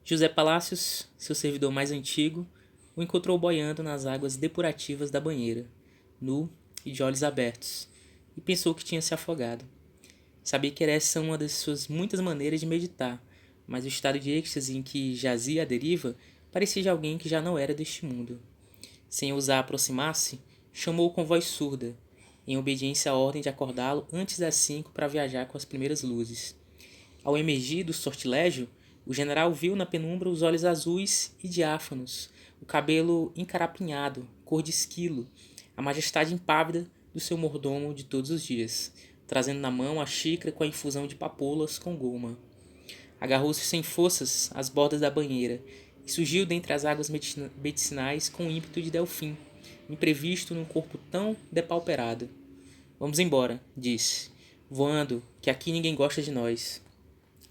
José Palácios, seu servidor mais antigo, o encontrou boiando nas águas depurativas da banheira, nu e de olhos abertos, e pensou que tinha se afogado. Sabia que era essa uma das suas muitas maneiras de meditar, mas o estado de êxtase em que jazia à deriva parecia de alguém que já não era deste mundo. Sem ousar aproximar-se, chamou-o com voz surda, em obediência à ordem de acordá-lo antes das 5 para viajar com as primeiras luzes. Ao emergir do sortilégio, o general viu na penumbra os olhos azuis e diáfanos, o cabelo encarapinhado, cor de esquilo, a majestade impávida do seu mordomo de todos os dias, trazendo na mão a xícara com a infusão de papoulas com goma. Agarrou-se sem forças às bordas da banheira e surgiu dentre as águas medicinais com o ímpeto de Delfim, imprevisto num corpo tão depauperado. Vamos embora, disse, voando, que aqui ninguém gosta de nós.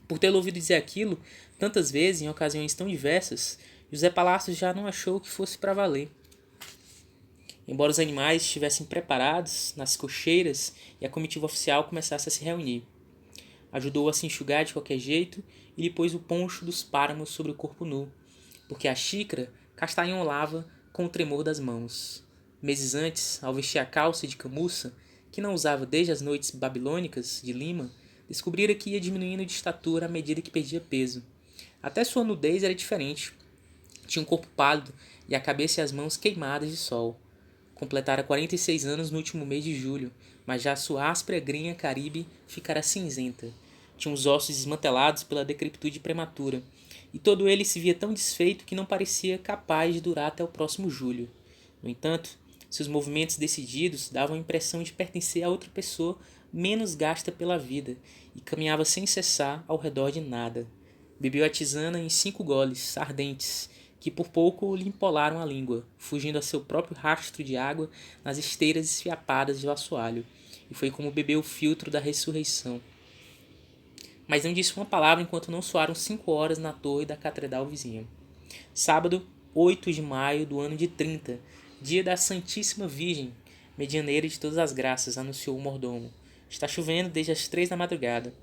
Por tê-lo ouvido dizer aquilo tantas vezes em ocasiões tão diversas, José Palácios já não achou que fosse para valer. Embora os animais estivessem preparados nas cocheiras e a comitiva oficial começasse a se reunir. Ajudou-o a se enxugar de qualquer jeito e lhe pôs o poncho dos páramos sobre o corpo nu, porque a xícara castanholava com o tremor das mãos. Meses antes, ao vestir a calça de camuça, que não usava desde as noites babilônicas de Lima, descobrira que ia diminuindo de estatura à medida que perdia peso. Até sua nudez era diferente. Tinha um corpo pálido e a cabeça e as mãos queimadas de sol. Completara 46 anos no último mês de julho, mas já sua áspera grinha caribe ficara cinzenta. Tinha os ossos desmantelados pela decrepitude prematura, e todo ele se via tão desfeito que não parecia capaz de durar até o próximo julho. No entanto, seus movimentos decididos davam a impressão de pertencer a outra pessoa menos gasta pela vida, e caminhava sem cessar ao redor de nada. Bebeu a tisana em 5 goles, ardentes, que por pouco lhe empolaram a língua, fugindo a seu próprio rastro de água nas esteiras esfiapadas de assoalho, e foi como beber o filtro da ressurreição. Mas não disse uma palavra enquanto não soaram 5 horas na torre da catedral vizinha. Sábado, 8 de maio do ano de 30, dia da Santíssima Virgem, medianeira de todas as graças, anunciou o mordomo. Está chovendo desde as 3 da madrugada.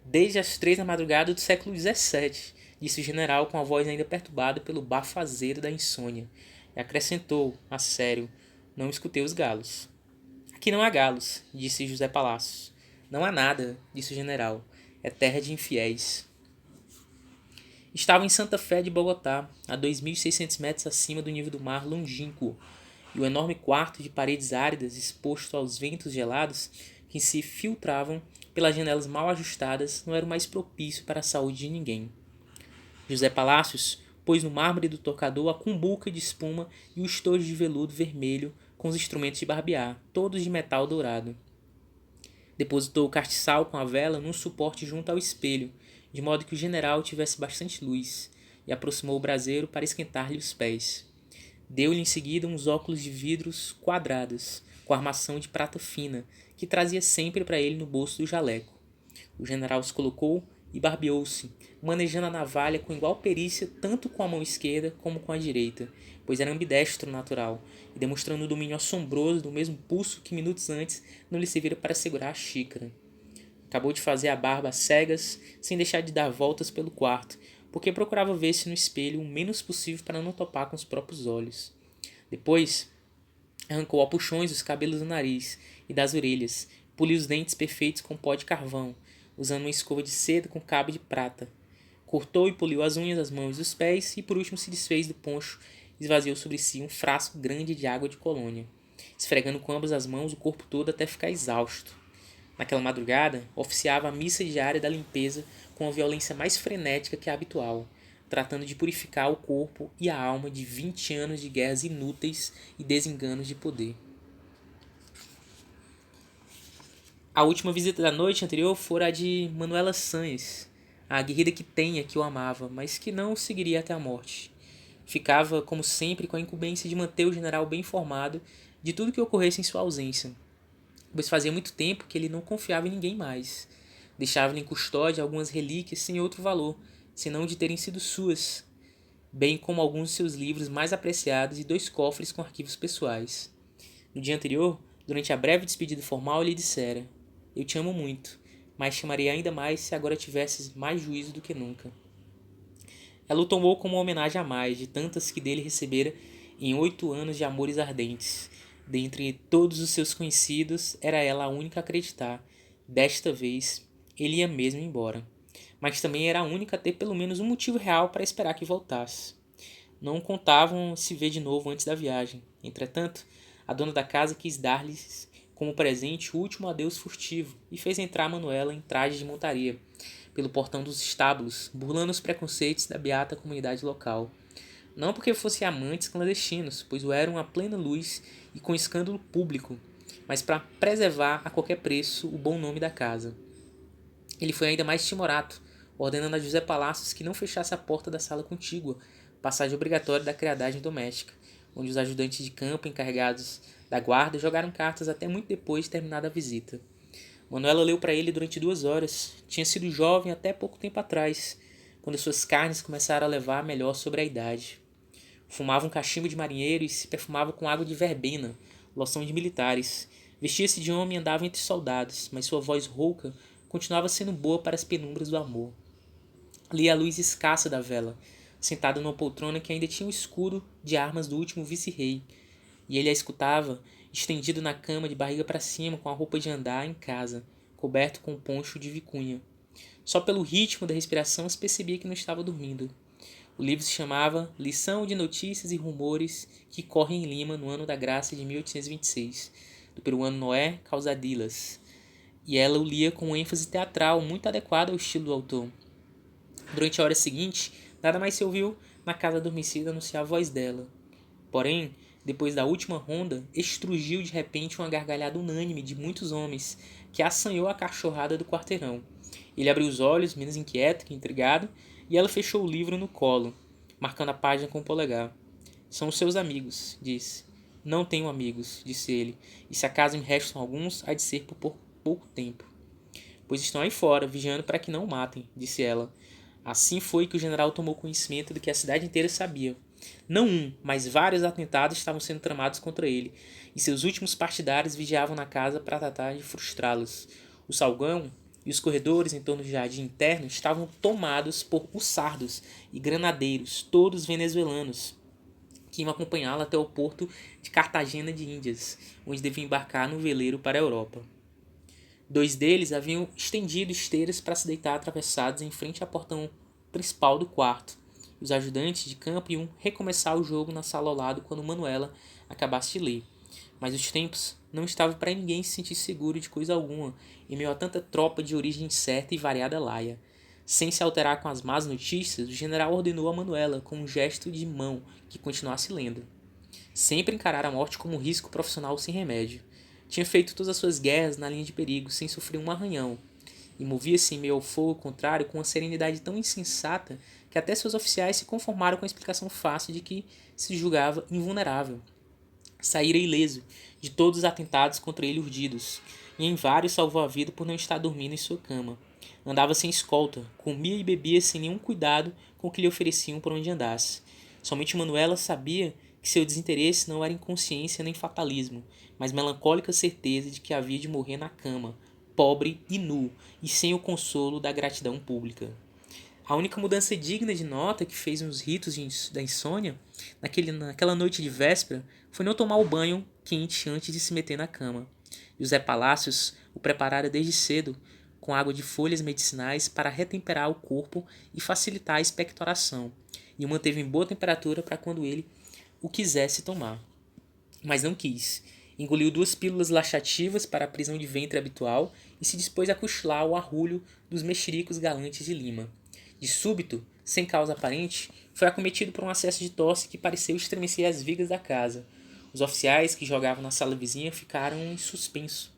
Desde as 3 da madrugada do século XVII, disse o general com a voz ainda perturbada pelo bafazeiro da insônia. E acrescentou, a sério, não escutei os galos. Aqui não há galos, disse José Palácios. Não há nada, disse o general. É terra de infiéis. Estava em Santa Fé de Bogotá, a 2.600 metros acima do nível do mar longínquo, e o enorme quarto de paredes áridas exposto aos ventos gelados que se filtravam pelas janelas mal ajustadas não era o mais propício para a saúde de ninguém. José Palácios pôs no mármore do tocador a cumbuca de espuma e o estojo de veludo vermelho com os instrumentos de barbear, todos de metal dourado. Depositou o castiçal com a vela num suporte junto ao espelho, de modo que o general tivesse bastante luz, e aproximou o braseiro para esquentar-lhe os pés. Deu-lhe em seguida uns óculos de vidros quadrados, com armação de prata fina, que trazia sempre para ele no bolso do jaleco. O general os colocou e barbeou-se, manejando a navalha com igual perícia tanto com a mão esquerda como com a direita, pois era ambidestro natural, e demonstrando o domínio assombroso do mesmo pulso que minutos antes não lhe servira para segurar a xícara. Acabou de fazer a barba às cegas, sem deixar de dar voltas pelo quarto, porque procurava ver-se no espelho o menos possível para não topar com os próprios olhos. Depois, arrancou a puxões os cabelos do nariz e das orelhas, poliu os dentes perfeitos com pó de carvão, usando uma escova de seda com cabo de prata. Cortou e poliu as unhas das mãos e dos pés e por último se desfez do poncho e esvaziou sobre si um frasco grande de água de colônia, esfregando com ambas as mãos o corpo todo até ficar exausto. Naquela madrugada, oficiava a missa diária da limpeza com a violência mais frenética que a habitual, tratando de purificar o corpo e a alma de 20 anos de guerras inúteis e desenganos de poder. A última visita da noite anterior fora a de Manuela Sanches, a guerreira quitenha que o amava, mas que não o seguiria até a morte. Ficava, como sempre, com a incumbência de manter o general bem informado de tudo que ocorresse em sua ausência, pois fazia muito tempo que ele não confiava em ninguém mais. Deixava-lhe em custódia algumas relíquias sem outro valor, senão de terem sido suas, bem como alguns de seus livros mais apreciados e 2 cofres com arquivos pessoais. No dia anterior, durante a breve despedida formal, lhe dissera: eu te amo muito, mas te amaria ainda mais se agora tivesses mais juízo do que nunca. Ela o tomou como uma homenagem a mais de tantas que dele recebera em 8 anos de amores ardentes. Dentre todos os seus conhecidos, era ela a única a acreditar. Desta vez, ele ia mesmo embora. Mas também era a única a ter pelo menos um motivo real para esperar que voltasse. Não contavam se ver de novo antes da viagem. Entretanto, a dona da casa quis dar-lhes como presente o último adeus furtivo e fez entrar Manuela em traje de montaria pelo portão dos estábulos, burlando os preconceitos da beata comunidade local. Não porque fossem amantes clandestinos, pois o eram à plena luz e com escândalo público, mas para preservar a qualquer preço o bom nome da casa. Ele foi ainda mais timorato, ordenando a José Palacios que não fechasse a porta da sala contígua, passagem obrigatória da criadagem doméstica, onde os ajudantes de campo encarregados da guarda jogaram cartas até muito depois de terminada a visita. Manuela leu para ele durante 2 horas. Tinha sido jovem até pouco tempo atrás, quando suas carnes começaram a levar melhor sobre a idade. Fumava um cachimbo de marinheiro e se perfumava com água de verbena, loção de militares. Vestia-se de homem e andava entre soldados, mas sua voz rouca continuava sendo boa para as penumbras do amor. Lia a luz escassa da vela, sentado numa poltrona que ainda tinha o escudo de armas do último vice-rei, e ele a escutava, estendido na cama de barriga para cima com a roupa de andar em casa, coberto com um poncho de vicunha. Só pelo ritmo da respiração se percebia que não estava dormindo. O livro se chamava Lição de Notícias e Rumores que Correm em Lima no ano da graça de 1826, do peruano Noé Causadilas, e ela o lia com ênfase teatral muito adequada ao estilo do autor. Durante a hora seguinte, nada mais se ouviu na casa adormecida a não ser a voz dela. Porém, depois da última ronda, estrugiu de repente uma gargalhada unânime de muitos homens, que assanhou a cachorrada do quarteirão. Ele abriu os olhos, menos inquieto que intrigado, e ela fechou o livro no colo, marcando a página com o polegar. São os seus amigos, disse. Não tenho amigos, disse ele, e se acaso me restam alguns, há de ser por pouco tempo. Pois estão aí fora, vigiando para que não o matem, disse ela. Assim foi que o general tomou conhecimento do que a cidade inteira sabia. Não um, mas vários atentados estavam sendo tramados contra ele, e seus últimos partidários vigiavam na casa para tratar de frustrá-los. O salgão e os corredores em torno do jardim interno estavam tomados por hussardos e granadeiros, todos venezuelanos, que iam acompanhá-la até o porto de Cartagena de Índias, onde devia embarcar no veleiro para a Europa. 2 deles haviam estendido esteiras para se deitar atravessados em frente ao portão principal do quarto. Os ajudantes de campo iam recomeçar o jogo na sala ao lado quando Manuela acabasse de ler. Mas os tempos não estavam para ninguém se sentir seguro de coisa alguma, em meio a tanta tropa de origem incerta e variada laia. Sem se alterar com as más notícias, o general ordenou a Manuela, com um gesto de mão, que continuasse lendo. Sempre encarara a morte como um risco profissional sem remédio. Tinha feito todas as suas guerras na linha de perigo, sem sofrer um arranhão, e movia-se em meio ao fogo contrário com uma serenidade tão insensata que até seus oficiais se conformaram com a explicação fácil de que se julgava invulnerável. Saíra ileso de todos os atentados contra ele urdidos, e em vários salvou a vida por não estar dormindo em sua cama. Andava sem escolta, comia e bebia sem nenhum cuidado com o que lhe ofereciam por onde andasse. Somente Manuela sabia que seu desinteresse não era inconsciência nem fatalismo, mas melancólica certeza de que havia de morrer na cama, pobre e nu, e sem o consolo da gratidão pública. A única mudança digna de nota que fez nos ritos da insônia, naquela noite de véspera, foi não tomar o banho quente antes de se meter na cama. José Palacios o preparara desde cedo, com água de folhas medicinais para retemperar o corpo e facilitar a expectoração, e o manteve em boa temperatura para quando ele o quisesse tomar. Mas não quis. Engoliu 2 pílulas laxativas para a prisão de ventre habitual e se dispôs a cochilar o arrulho dos mexericos galantes de Lima. De súbito, sem causa aparente, foi acometido por um acesso de tosse que pareceu estremecer as vigas da casa. Os oficiais que jogavam na sala vizinha ficaram em suspenso.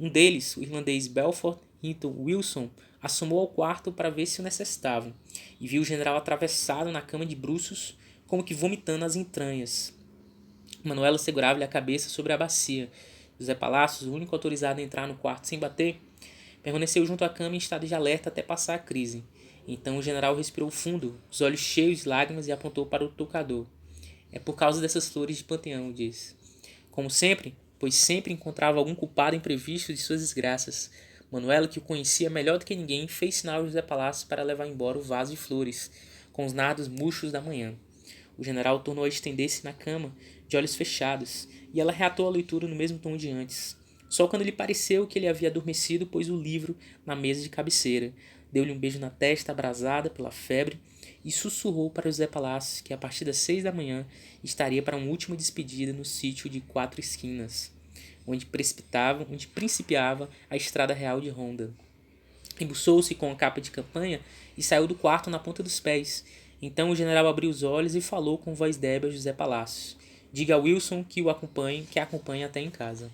Um deles, o irlandês Belfort Hinton Wilson, assomou ao quarto para ver se o necessitavam, e viu o general atravessado na cama de bruços, como que vomitando as entranhas. Manuela segurava-lhe a cabeça sobre a bacia. José Palacios, o único autorizado a entrar no quarto sem bater, permaneceu junto à cama em estado de alerta até passar a crise. Então o general respirou fundo, os olhos cheios de lágrimas, e apontou para o toucador. É por causa dessas flores de panteão, disse. Como sempre, pois sempre encontrava algum culpado imprevisto de suas desgraças. Manuela, que o conhecia melhor do que ninguém, fez sinal a José Palacios para levar embora o vaso de flores, com os nardos murchos da manhã. O general tornou a estender-se na cama, de olhos fechados, e ela reatou a leitura no mesmo tom de antes. Só quando lhe pareceu que ele havia adormecido, pôs o livro na mesa de cabeceira, deu-lhe um beijo na testa abrasada pela febre e sussurrou para José Palácio que a partir das 6 da manhã estaria para uma última despedida no sítio de Quatro Esquinas, onde principiava a estrada real de Ronda. Embuçou-se com a capa de campanha e saiu do quarto na ponta dos pés. Então o general abriu os olhos e falou com voz débil a José Palácio: diga a Wilson que a acompanhe até em casa.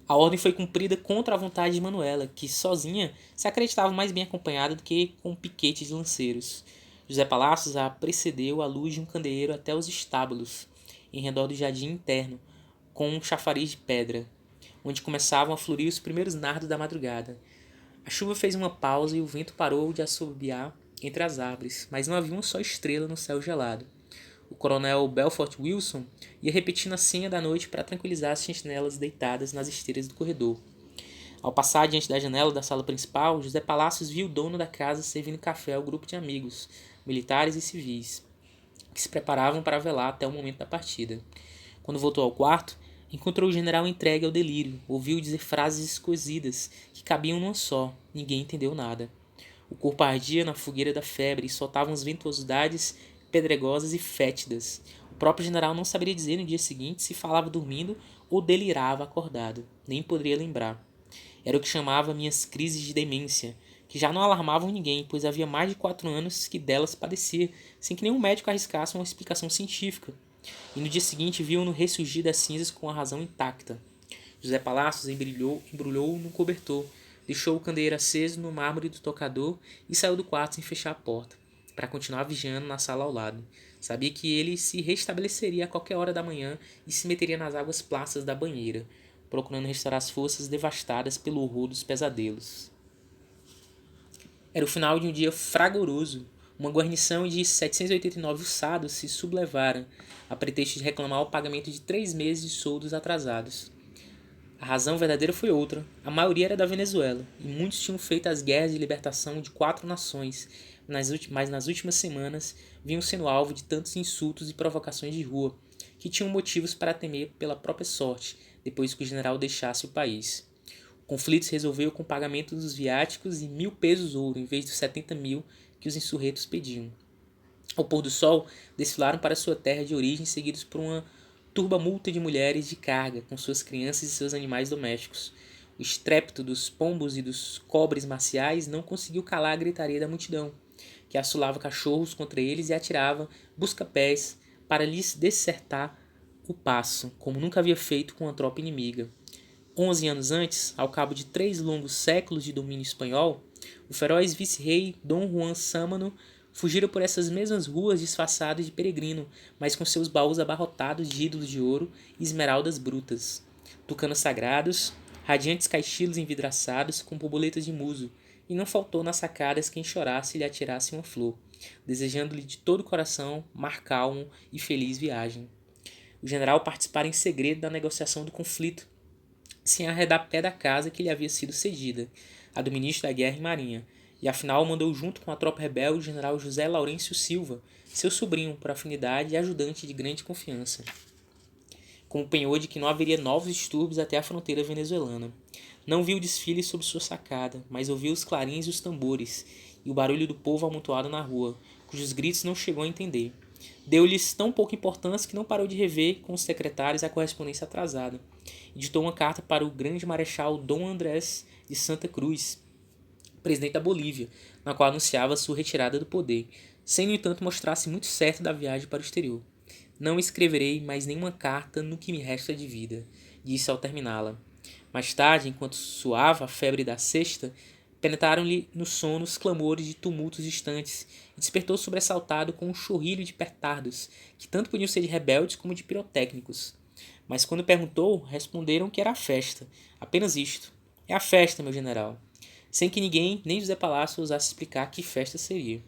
A ordem foi cumprida contra a vontade de Manuela, que, sozinha, se acreditava mais bem acompanhada do que com um piquete de lanceiros. José Palácios a precedeu à luz de um candeeiro até os estábulos, em redor do jardim interno, com um chafariz de pedra, onde começavam a florir os primeiros nardos da madrugada. A chuva fez uma pausa e o vento parou de assobiar entre as árvores, mas não havia uma só estrela no céu gelado. O coronel Belfort Wilson ia repetindo a senha da noite para tranquilizar as sentinelas deitadas nas esteiras do corredor. Ao passar diante da janela da sala principal, José Palácios viu o dono da casa servindo café ao grupo de amigos, militares e civis, que se preparavam para velar até o momento da partida. Quando voltou ao quarto, encontrou o general entregue ao delírio, ouviu dizer frases escosidas que cabiam numa só, ninguém entendeu nada. O corpo ardia na fogueira da febre e soltava umas ventosidades pedregosas e fétidas. O próprio general não saberia dizer no dia seguinte se falava dormindo ou delirava acordado. Nem poderia lembrar. Era o que chamava minhas crises de demência, que já não alarmavam ninguém, pois havia mais de 4 anos que delas padecia, sem que nenhum médico arriscasse uma explicação científica. E no dia seguinte viam-no ressurgir das cinzas com a razão intacta. José Palácios embrulhou-o no cobertor, deixou o candeeiro aceso no mármore do tocador e saiu do quarto sem fechar a porta, para continuar vigiando na sala ao lado. Sabia que ele se restabeleceria a qualquer hora da manhã e se meteria nas águas plácidas da banheira, procurando restaurar as forças devastadas pelo horror dos pesadelos. Era o final de um dia fragoroso. Uma guarnição de 789 ossados se sublevara, a pretexto de reclamar o pagamento de 3 meses de soldos atrasados. A razão verdadeira foi outra. A maioria era da Venezuela, e muitos tinham feito as guerras de libertação de 4 nações, mas nas últimas semanas vinham sendo alvo de tantos insultos e provocações de rua, que tinham motivos para temer pela própria sorte, depois que o general deixasse o país. O conflito se resolveu com o pagamento dos viáticos e 1.000 pesos ouro, em vez dos 70.000 que os insurretos pediam. Ao pôr do sol, desfilaram para sua terra de origem, seguidos por uma turba multa de mulheres de carga, com suas crianças e seus animais domésticos. O estrépito dos pombos e dos cobres marciais não conseguiu calar a gritaria da multidão, que assolava cachorros contra eles e atirava busca-pés para lhes descertar o passo, como nunca havia feito com a tropa inimiga. 11 anos antes, ao cabo de 3 longos séculos de domínio espanhol, o feroz vice-rei Dom Juan Sámano fugira por essas mesmas ruas disfarçado de peregrino, mas com seus baús abarrotados de ídolos de ouro e esmeraldas brutas, tucanos sagrados, radiantes caixilhos envidraçados com borboletas de muso, e não faltou nas sacadas quem chorasse e lhe atirasse uma flor, desejando-lhe de todo o coração mar calmo e feliz viagem. O general participara em segredo da negociação do conflito, sem arredar pé da casa que lhe havia sido cedida, a do ministro da Guerra e Marinha, e afinal mandou junto com a tropa rebelde o general José Laurêncio Silva, seu sobrinho por afinidade e ajudante de grande confiança, com o penhor de que não haveria novos distúrbios até a fronteira venezuelana. Não viu o desfile sob sua sacada, mas ouviu os clarins e os tambores, e o barulho do povo amontoado na rua, cujos gritos não chegou a entender. Deu-lhes tão pouca importância que não parou de rever com os secretários a correspondência atrasada. Editou uma carta para o grande marechal Dom Andrés de Santa Cruz, presidente da Bolívia, na qual anunciava sua retirada do poder, sem no entanto mostrar-se muito certo da viagem para o exterior. Não escreverei mais nenhuma carta no que me resta de vida, disse ao terminá-la. Mais tarde, enquanto suava a febre da sexta, penetraram-lhe no sono os clamores de tumultos distantes, e despertou sobressaltado com um chorrilho de petardos, que tanto podiam ser de rebeldes como de pirotécnicos. Mas quando perguntou, responderam que era a festa. Apenas isto. É a festa, meu general. Sem que ninguém, nem José Palácio, ousasse explicar que festa seria.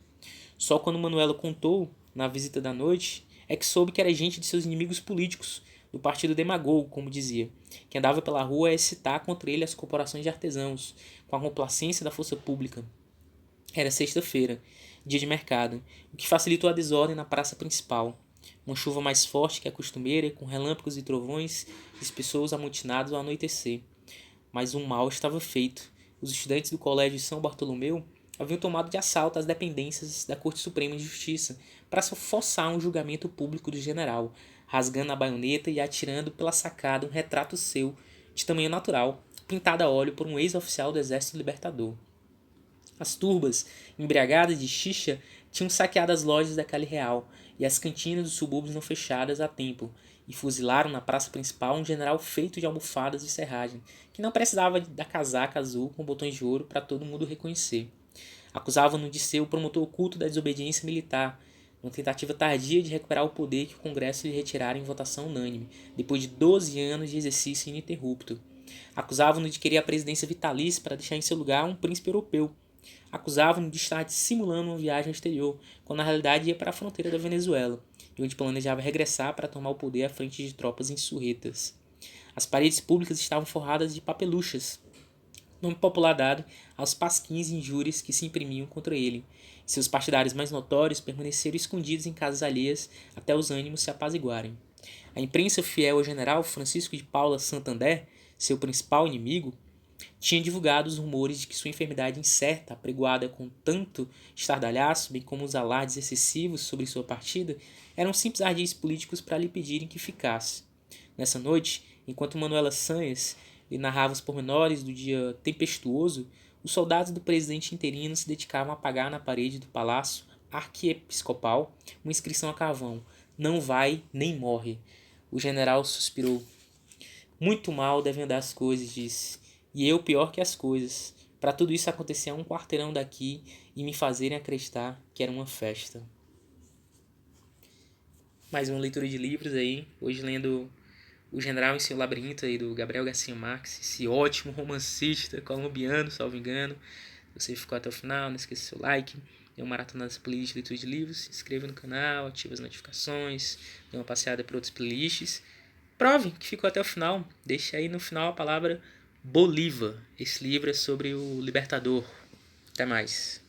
Só quando Manuela contou, na visita da noite, é que soube que era gente de seus inimigos políticos, do partido demagogo, como dizia, que andava pela rua a excitar contra ele as corporações de artesãos, com a complacência da força pública. Era sexta-feira, dia de mercado, o que facilitou a desordem na praça principal. Uma chuva mais forte que a costumeira, com relâmpagos e trovões, dispersou os amotinados ao anoitecer. Mas um mal estava feito. Os estudantes do Colégio São Bartolomeu haviam tomado de assalto as dependências da Corte Suprema de Justiça para forçar um julgamento público do general, rasgando a baioneta e atirando pela sacada um retrato seu, de tamanho natural, pintado a óleo por um ex-oficial do Exército Libertador. As turbas, embriagadas de xixa, tinham saqueado as lojas da Cali Real e as cantinas dos subúrbios não fechadas a tempo, e fuzilaram na praça principal um general feito de almofadas de serragem, que não precisava da casaca azul com botões de ouro para todo mundo reconhecer. Acusavam-no de ser o promotor oculto da desobediência militar, numa tentativa tardia de recuperar o poder que o Congresso lhe retirara em votação unânime, depois de 12 anos de exercício ininterrupto. Acusavam-no de querer a presidência vitalícia para deixar em seu lugar um príncipe europeu. Acusavam-no de estar dissimulando uma viagem ao exterior, quando na realidade ia para a fronteira da Venezuela, de onde planejava regressar para tomar o poder à frente de tropas insurretas. As paredes públicas estavam forradas de papeluchas, nome popular dado aos pasquins e injúrias que se imprimiam contra ele. Seus partidários mais notórios permaneceram escondidos em casas alheias até os ânimos se apaziguarem. A imprensa fiel ao general Francisco de Paula Santander, seu principal inimigo, tinha divulgado os rumores de que sua enfermidade incerta, apregoada com tanto estardalhaço, bem como os alardes excessivos sobre sua partida, eram simples ardis políticos para lhe pedirem que ficasse. Nessa noite, enquanto Manuela Sanches lhe narrava os pormenores do dia tempestuoso, os soldados do presidente interino se dedicavam a apagar na parede do palácio arquiepiscopal uma inscrição a carvão: "Não vai nem morre". O general suspirou. "Muito mal devem andar as coisas", disse. "E eu pior que as coisas. Para tudo isso acontecer a um quarteirão daqui e me fazerem acreditar que era uma festa." Mais uma leitura de livros aí. Hoje lendo O General em Seu Labirinto aí do Gabriel Garcia Marques. Esse ótimo romancista colombiano, salvo engano. Se você ficou até o final, não esqueça seu like. Dê uma maratona das playlists de leitura de livros. Se inscreva no canal, ative as notificações. Dê uma passeada por outros playlists. Prove que ficou até o final. Deixe aí no final a palavra Bolívar. Esse livro é sobre o Libertador. Até mais.